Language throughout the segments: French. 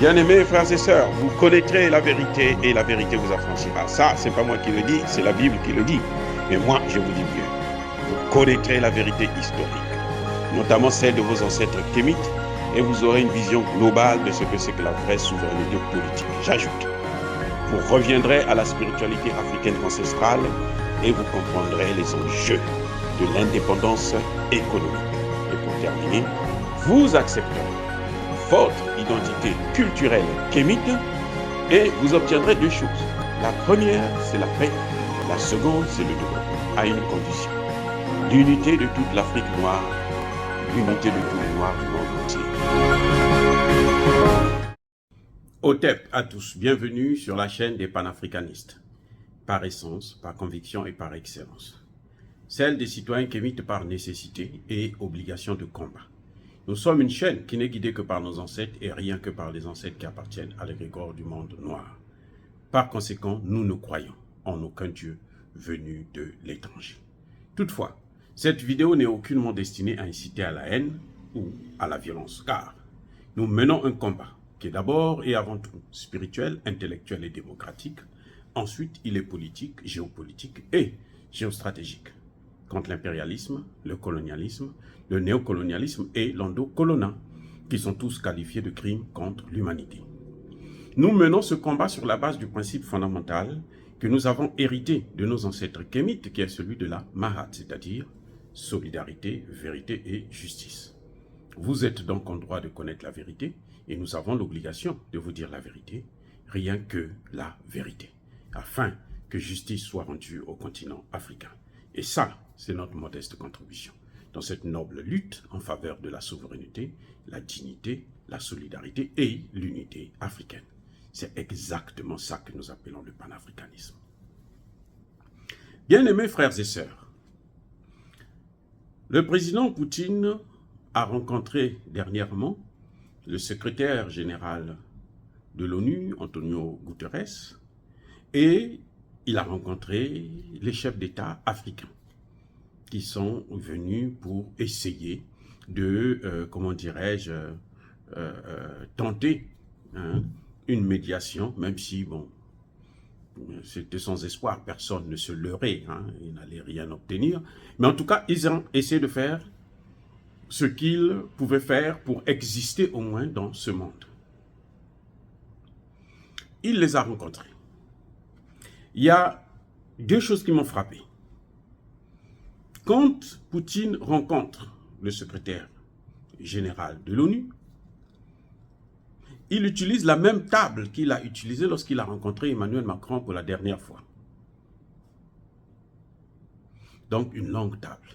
Bien-aimés frères et sœurs, vous connaîtrez la vérité et la vérité vous affranchira. Ça, c'est pas moi qui le dis, c'est la Bible qui le dit. Mais moi, je vous dis mieux. Vous connaîtrez la vérité historique, notamment celle de vos ancêtres kémites, et vous aurez une vision globale de ce que c'est que la vraie souveraineté politique. J'ajoute, vous reviendrez à la spiritualité africaine ancestrale et vous comprendrez les enjeux de l'indépendance économique. Et pour terminer, vous accepterez votre identité culturelle kémite et vous obtiendrez deux choses. La première, c'est la paix. La seconde, c'est le développement, à une condition. L'unité de toute l'Afrique noire, l'unité de tous les Noirs du monde entier. Otep à tous, bienvenue sur la chaîne des panafricanistes. Par essence, par conviction et par excellence. Celle des citoyens kémites par nécessité et obligation de combat. Nous sommes une chaîne qui n'est guidée que par nos ancêtres et rien que par les ancêtres qui appartiennent à l'égrégore du monde noir. Par conséquent, nous ne croyons en aucun Dieu venu de l'étranger. Toutefois, cette vidéo n'est aucunement destinée à inciter à la haine ou à la violence, car nous menons un combat qui est d'abord et avant tout spirituel, intellectuel et démocratique. Ensuite, il est politique, géopolitique et géostratégique contre l'impérialisme, le colonialisme, le néocolonialisme et l'endocolonat, qui sont tous qualifiés de crimes contre l'humanité. Nous menons ce combat sur la base du principe fondamental que nous avons hérité de nos ancêtres kémites, qui est celui de la Mahat, c'est-à-dire solidarité, vérité et justice. Vous êtes donc en droit de connaître la vérité et nous avons l'obligation de vous dire la vérité, rien que la vérité, afin que justice soit rendue au continent africain. Et ça, c'est notre modeste contribution dans cette noble lutte en faveur de la souveraineté, la dignité, la solidarité et l'unité africaine. C'est exactement ça que nous appelons le panafricanisme. Bien-aimés frères et sœurs, le président Poutine a rencontré dernièrement le secrétaire général de l'ONU, Antonio Guterres, et il a rencontré les chefs d'État africains qui sont venus pour essayer de, tenter une médiation, même si, bon, c'était sans espoir, personne ne se leurrait, ils n'allaient rien obtenir. Mais en tout cas, ils ont essayé de faire ce qu'ils pouvaient faire pour exister au moins dans ce monde. Il les a rencontrés. Il y a deux choses qui m'ont frappé. Quand Poutine rencontre le secrétaire général de l'ONU, il utilise la même table qu'il a utilisée lorsqu'il a rencontré Emmanuel Macron pour la dernière fois. Donc une longue table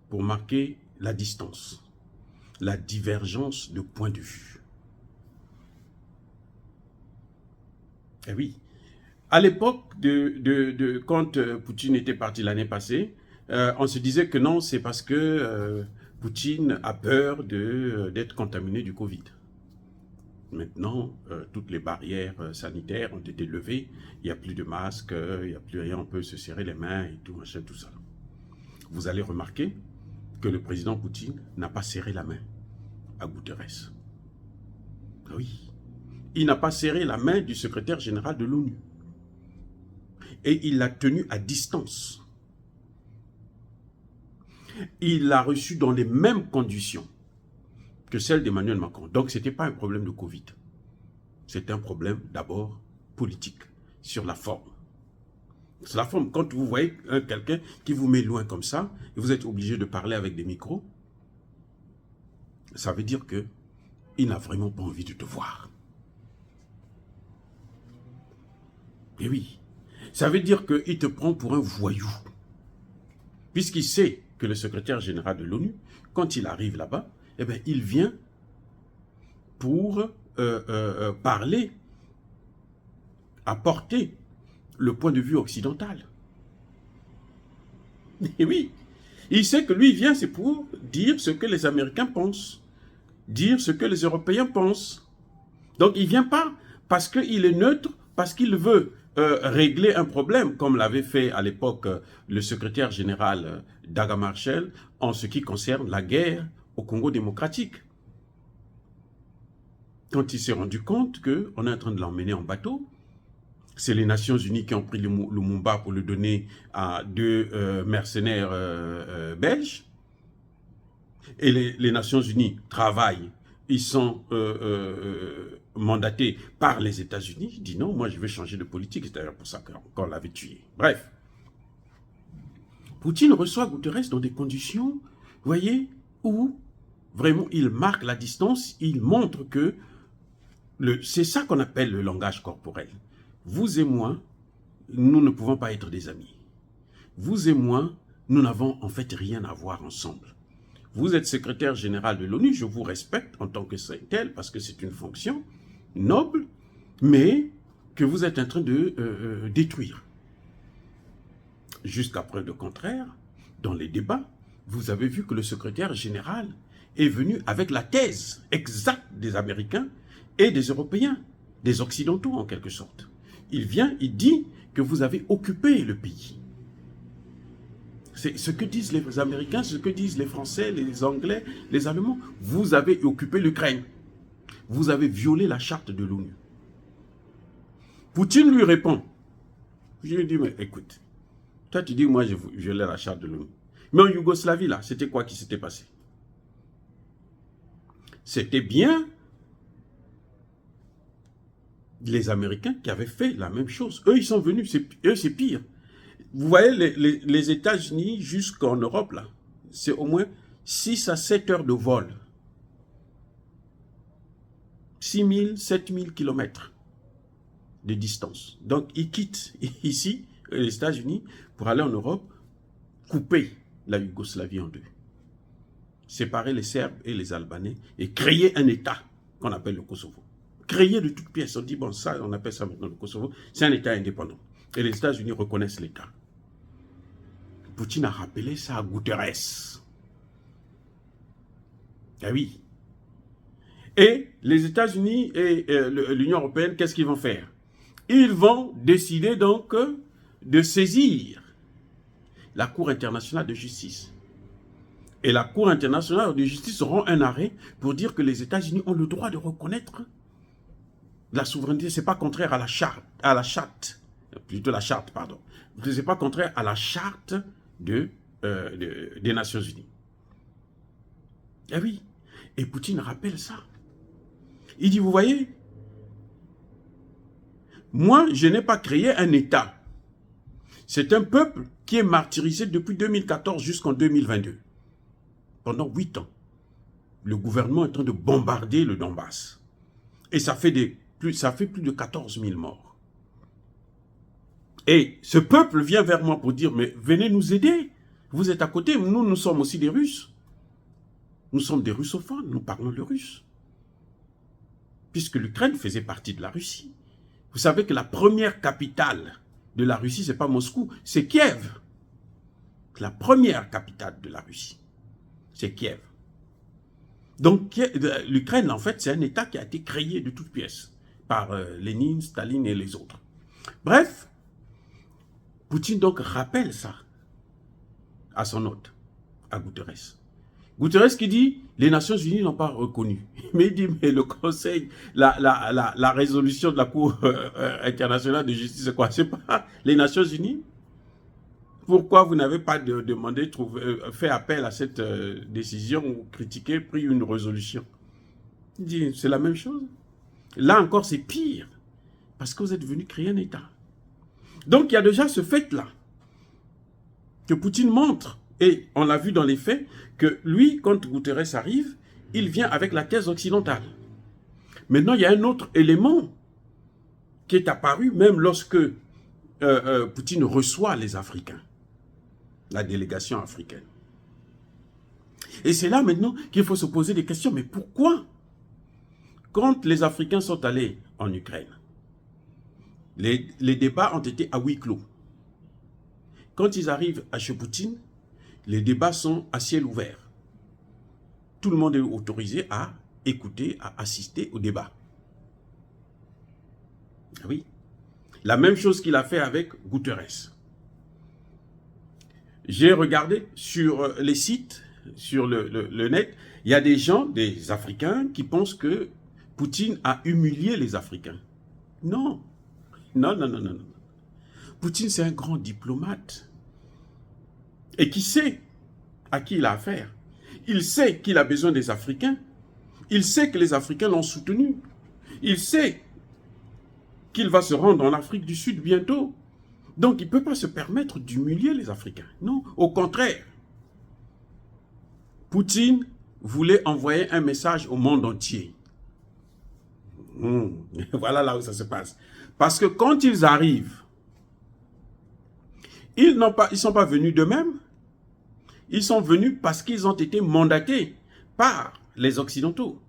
pour marquer la distance, la divergence de point de vue. Et oui, à l'époque quand Poutine était parti l'année passée, on se disait que non, c'est parce que Poutine a peur d'être contaminé du Covid. Maintenant, toutes les barrières sanitaires ont été levées, il n'y a plus de masques, il n'y a plus rien, on peut se serrer les mains et tout, machin, tout ça. Vous allez remarquer que le président Poutine n'a pas serré la main à Guterres. Oui, il n'a pas serré la main du secrétaire général de l'ONU. Et il l'a tenu à distance. Il l'a reçu dans les mêmes conditions que celles d'Emmanuel Macron. Donc, ce n'était pas un problème de Covid. C'est un problème d'abord politique, sur la forme. Sur la forme, quand vous voyez quelqu'un qui vous met loin comme ça, et vous êtes obligé de parler avec des micros, ça veut dire qu'il n'a vraiment pas envie de te voir. Et oui, ça veut dire qu'il te prend pour un voyou. Puisqu'il sait que le secrétaire général de l'ONU, quand il arrive là-bas, eh bien, il vient pour parler, apporter le point de vue occidental. Et oui, il sait que lui, il vient, c'est pour dire ce que les Américains pensent, dire ce que les Européens pensent. Donc, il ne vient pas parce qu'il est neutre, parce qu'il veut régler un problème, comme l'avait fait à l'époque le secrétaire général Daga Marshall, en ce qui concerne la guerre au Congo démocratique. quand il s'est rendu compte qu'on est en train de l'emmener en bateau, c'est les Nations Unies qui ont pris Lumumba pour le donner à deux mercenaires belges. Et les Nations Unies travaillent, ils sont mandatés par les États-Unis. Il dit non, moi je vais changer de politique. C'est d'ailleurs pour ça qu'on l'avait tué. Bref. Poutine reçoit Guterres dans des conditions, vous voyez, où vraiment il marque la distance, il montre que c'est ça qu'on appelle le langage corporel. Vous et moi, nous ne pouvons pas être des amis. Vous et moi, nous n'avons en fait rien à voir ensemble. Vous êtes secrétaire général de l'ONU, je vous respecte en tant que tel, parce que c'est une fonction noble, mais que vous êtes en train de détruire. Jusqu'à preuve de contraire, dans les débats, vous avez vu que le secrétaire général est venu avec la thèse exacte des Américains et des Européens, des Occidentaux en quelque sorte. Il vient, il dit que vous avez occupé le pays. C'est ce que disent les Américains, ce que disent les Français, les Anglais, les Allemands. Vous avez occupé l'Ukraine. Vous avez violé la charte de l'ONU. Poutine lui répond. Je lui dis, mais écoute, toi tu dis, moi je violais la charte de l'ONU. Mais en Yougoslavie, là, c'était quoi qui s'était passé? C'était bien les Américains qui avaient fait la même chose. Eux, ils sont venus, eux, c'est pire. Vous voyez, les États-Unis jusqu'en Europe, là, c'est au moins 6 à 7 heures de vol. 6 000, 7 000 kilomètres de distance. Donc, ils quittent ici, les États-Unis, pour aller en Europe, couper la Yougoslavie en deux. Séparer les Serbes et les Albanais et créer un État qu'on appelle le Kosovo. Créer de toutes pièces. On dit, bon, ça, on appelle ça maintenant le Kosovo. C'est un État indépendant. Et les États-Unis reconnaissent l'État. Poutine a rappelé ça à Guterres. Ah oui. Et les États-Unis et l'Union européenne, qu'est-ce qu'ils vont faire? Ils vont décider donc de saisir la Cour internationale de justice. Et la Cour internationale de justice rend un arrêt pour dire que les États-Unis ont le droit de reconnaître la souveraineté. Ce n'est pas contraire à la charte, plutôt la charte, pardon. Ce n'est pas contraire à la charte des Nations Unies. Ah oui. Et Poutine rappelle ça. Il dit, vous voyez, moi, je n'ai pas créé un État. C'est un peuple qui est martyrisé depuis 2014 jusqu'en 2022. Pendant 8 ans, le gouvernement est en train de bombarder le Donbass. Et ça fait plus de 14 000 morts. Et ce peuple vient vers moi pour dire, mais venez nous aider. Vous êtes à côté, nous sommes aussi des Russes. Nous sommes des russophones, nous parlons le russe. Puisque l'Ukraine faisait partie de la Russie. Vous savez que la première capitale de la Russie, ce n'est pas Moscou, c'est Kiev. La première capitale de la Russie, c'est Kiev. Donc l'Ukraine, en fait, c'est un État qui a été créé de toutes pièces par Lénine, Staline et les autres. Bref, Poutine donc rappelle ça à son hôte, à Guterres. Guterres qui dit, les Nations Unies n'ont pas reconnu. Mais il dit, mais le Conseil, la résolution de la Cour internationale de justice, c'est quoi? C'est pas les Nations Unies? Pourquoi vous n'avez pas demandé, fait appel à cette décision ou critiqué, pris une résolution? Il dit, c'est la même chose. Là encore, c'est pire. Parce que vous êtes venu créer un État. Donc, il y a déjà ce fait-là que Poutine montre. Et on l'a vu dans les faits, que lui, quand Guterres arrive, il vient avec la thèse occidentale. Maintenant, il y a un autre élément qui est apparu, même lorsque Poutine reçoit les Africains, la délégation africaine. Et c'est là maintenant qu'il faut se poser des questions. Mais pourquoi, quand les Africains sont allés en Ukraine, les débats ont été à huis clos. Quand ils arrivent à chez Poutine, les débats sont à ciel ouvert. Tout le monde est autorisé à écouter, à assister au débat. Oui. La même chose qu'il a fait avec Guterres. J'ai regardé sur les sites, sur le net, il y a des gens, des Africains, qui pensent que Poutine a humilié les Africains. Non. Non, non, non, non, non. Poutine, c'est un grand diplomate. Et qui sait à qui il a affaire. Il sait qu'il a besoin des Africains. Il sait que les Africains l'ont soutenu. Il sait qu'il va se rendre en Afrique du Sud bientôt. Donc, il ne peut pas se permettre d'humilier les Africains. Non, au contraire. Poutine voulait envoyer un message au monde entier. Voilà là où ça se passe. Parce que quand ils arrivent, ils ne sont pas venus d'eux-mêmes. Ils sont venus parce qu'ils ont été mandatés par les Occidentaux.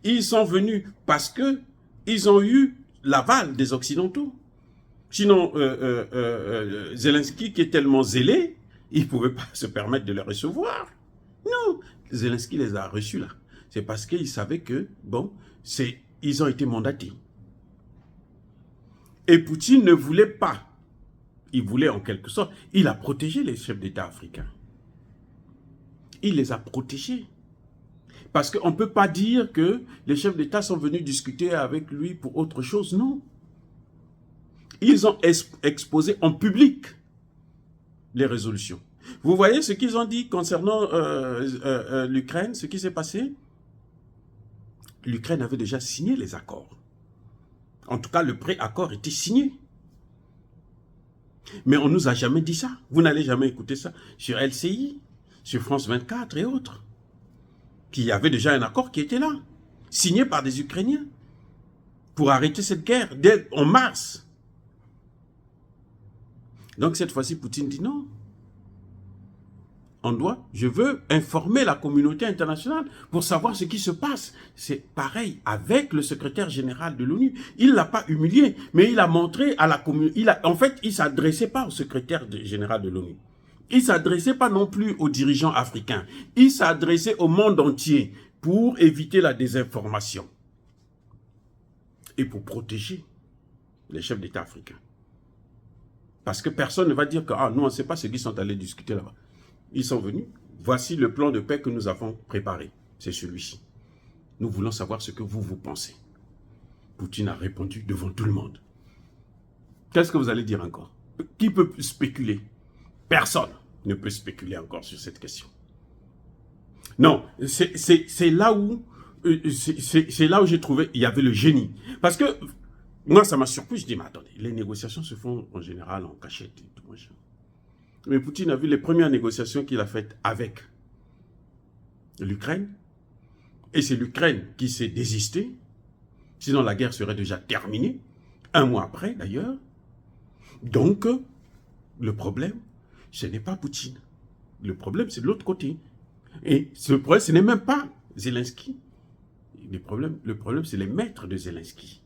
Ils sont venus parce qu'ils ont eu l'aval des Occidentaux. Sinon, Zelensky, qui est tellement zélé, il ne pouvait pas se permettre de les recevoir. Non, Zelensky les a reçus là. C'est parce qu'il savait que, bon, ils ont été mandatés. Et Poutine ne voulait pas. Il voulait en quelque sorte, il a protégé les chefs d'État africains. Il les a protégés. Parce qu'on ne peut pas dire que les chefs d'État sont venus discuter avec lui pour autre chose, non. Ils ont exposé en public les résolutions. Vous voyez ce qu'ils ont dit concernant l'Ukraine, ce qui s'est passé? L'Ukraine avait déjà signé les accords. En tout cas, le pré-accord était signé. Mais on ne nous a jamais dit ça. Vous n'allez jamais écouter ça sur LCI, sur France 24 et autres. Qu'il y avait déjà un accord qui était là, signé par des Ukrainiens, pour arrêter cette guerre en mars. Donc cette fois-ci, Poutine dit non. Je veux informer la communauté internationale pour savoir ce qui se passe. C'est pareil avec le secrétaire général de l'ONU. Il ne l'a pas humilié, mais il a montré à la communauté. En fait, il ne s'adressait pas au secrétaire général de l'ONU. Il ne s'adressait pas non plus aux dirigeants africains. Il s'adressait au monde entier pour éviter la désinformation et pour protéger les chefs d'État africains. Parce que personne ne va dire que nous, on ne sait pas ce qu'ils sont allés discuter là-bas. Ils sont venus. Voici le plan de paix que nous avons préparé. C'est celui-ci. Nous voulons savoir ce que vous pensez. Poutine a répondu devant tout le monde. Qu'est-ce que vous allez dire encore? Qui peut spéculer? Personne ne peut spéculer encore sur cette question. Non, c'est là où j'ai trouvé il y avait le génie. Parce que moi, ça m'a surpris. Je dis, mais attendez, les négociations se font en général en cachette et tout. Mais Poutine a vu les premières négociations qu'il a faites avec l'Ukraine. Et c'est l'Ukraine qui s'est désistée. Sinon, la guerre serait déjà terminée. 1 mois après, d'ailleurs. Donc, le problème, ce n'est pas Poutine. Le problème, c'est de l'autre côté. Et ce problème, ce n'est même pas Zelensky. Le problème, c'est les maîtres de Zelensky.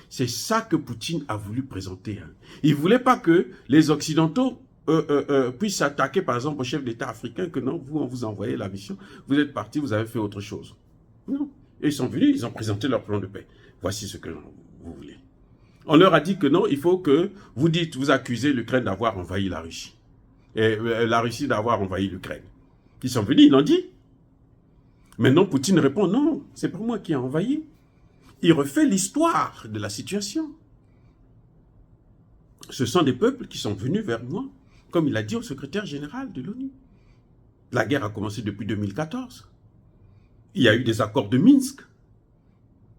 C'est ça que Poutine a voulu présenter. Il ne voulait pas que les Occidentaux puissent s'attaquer, par exemple, au chef d'État africain, que non, vous, on vous a envoyé la mission, vous êtes partis, vous avez fait autre chose. Non. Et ils sont venus, ils ont présenté leur plan de paix. Voici ce que vous voulez. On leur a dit que non, il faut que vous accusez l'Ukraine d'avoir envahi la Russie. Et la Russie d'avoir envahi l'Ukraine. Ils sont venus, ils l'ont dit. Maintenant, Poutine répond, non, c'est pas moi qui ai envahi. Il refait l'histoire de la situation. Ce sont des peuples qui sont venus vers moi, comme il a dit au secrétaire général de l'ONU. La guerre a commencé depuis 2014. Il y a eu des accords de Minsk.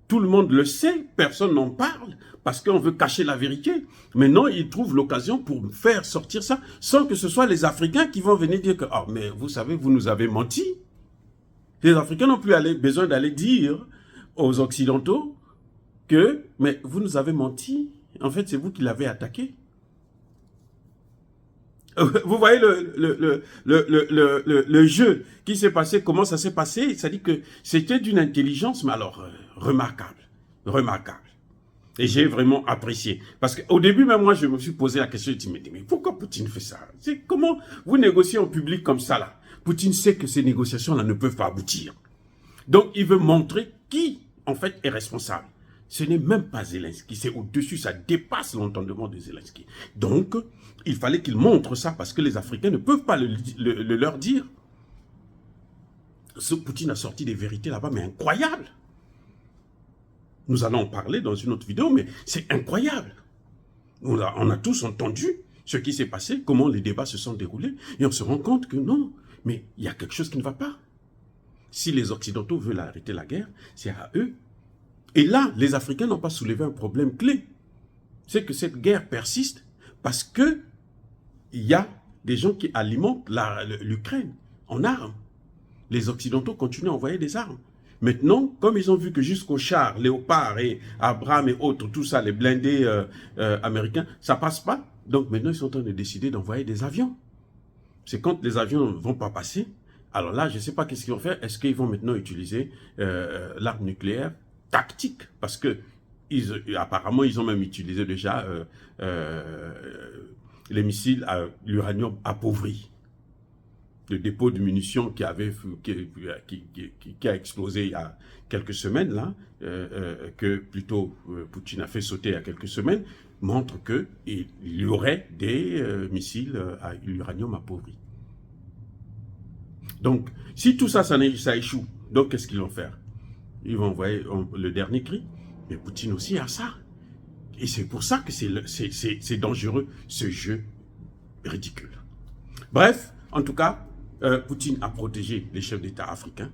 Tout le monde le sait, personne n'en parle, parce qu'on veut cacher la vérité. Maintenant, ils trouvent l'occasion pour faire sortir ça, sans que ce soit les Africains qui vont venir dire que, mais vous savez, vous nous avez menti. Les Africains n'ont plus besoin d'aller dire aux Occidentaux que, mais vous nous avez menti, en fait, c'est vous qui l'avez attaqué. Vous voyez le jeu qui s'est passé, comment ça s'est passé? Ça dit que c'était d'une intelligence, mais alors remarquable, remarquable. Et j'ai vraiment apprécié. Parce qu'au début, même moi, je me suis posé la question, je me dis, mais pourquoi Poutine fait ça? C'est comment vous négociez en public comme ça là? Poutine sait que ces négociations-là ne peuvent pas aboutir. Donc, il veut montrer qui, en fait, est responsable. Ce n'est même pas Zelensky, c'est au-dessus, ça dépasse l'entendement de Zelensky. Donc, il fallait qu'il montre ça parce que les Africains ne peuvent pas le leur dire. Ce Poutine a sorti des vérités là-bas, mais incroyables. Nous allons en parler dans une autre vidéo, mais c'est incroyable. On a tous entendu ce qui s'est passé, comment les débats se sont déroulés, et on se rend compte que non, mais il y a quelque chose qui ne va pas. Si les Occidentaux veulent arrêter la guerre, c'est à eux. Et là, les Africains n'ont pas soulevé un problème clé. C'est que cette guerre persiste parce que il y a des gens qui alimentent l'Ukraine en armes. Les Occidentaux continuent à envoyer des armes. Maintenant, comme ils ont vu que jusqu'aux chars, Léopard et Abrams et autres, tout ça, les blindés américains, ça passe pas. Donc maintenant, ils sont en train de décider d'envoyer des avions. C'est quand les avions ne vont pas passer. Alors là, je ne sais pas qu'est-ce qu'ils vont faire. Est-ce qu'ils vont maintenant utiliser l'arme nucléaire tactique? Parce que apparemment, ils ont même utilisé déjà les missiles à l'uranium appauvri. Le dépôt de munitions qui a explosé il y a quelques semaines, là, que plutôt Poutine a fait sauter il y a quelques semaines, montre qu'il y aurait des missiles à l'uranium appauvri. Donc, si tout ça, ça échoue, donc qu'est-ce qu'ils vont faire? Ils vont envoyer le dernier cri. Mais Poutine aussi a ça. Et c'est pour ça que c'est dangereux, ce jeu ridicule. Bref, en tout cas, Poutine a protégé les chefs d'État africains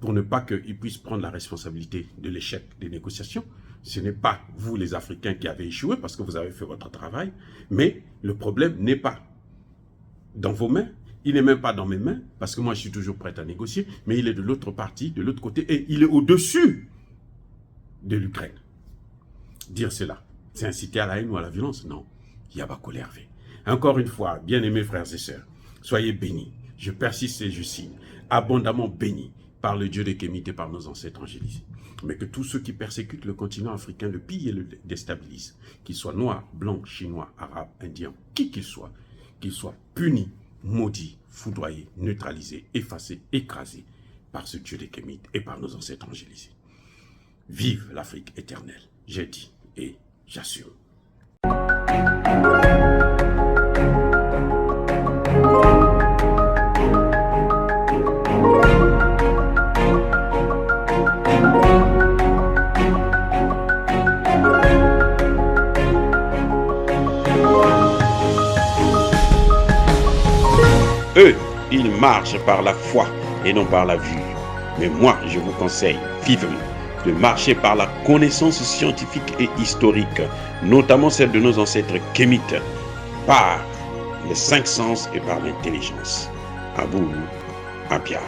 pour ne pas qu'ils puissent prendre la responsabilité de l'échec des négociations. Ce n'est pas vous, les Africains, qui avez échoué parce que vous avez fait votre travail, mais le problème n'est pas dans vos mains, il n'est même pas dans mes mains, parce que moi je suis toujours prêt à négocier, mais il est de l'autre partie, de l'autre côté, et il est au-dessus de l'Ukraine. Dire cela, c'est inciter à la haine ou à la violence? Non. Yabakole Hervé. Encore une fois, bien-aimés frères et sœurs, soyez bénis. Je persiste et je signe, abondamment bénis par le Dieu des Kémites et par nos ancêtres angélisés. Mais que tous ceux qui persécutent le continent africain le pillent et le déstabilisent, qu'ils soient noirs, blancs, chinois, arabes, indiens, qui qu'ils soient punis, maudits, foudroyés, neutralisés, effacés, écrasés par ce Dieu des Kémites et par nos ancêtres angélisés. Vive l'Afrique éternelle, j'ai dit et j'assume. Eux, ils marchent par la foi et non par la vue. Mais moi, je vous conseille vivement de marcher par la connaissance scientifique et historique, notamment celle de nos ancêtres kémites, par les 5 sens et par l'intelligence. Abou Abia.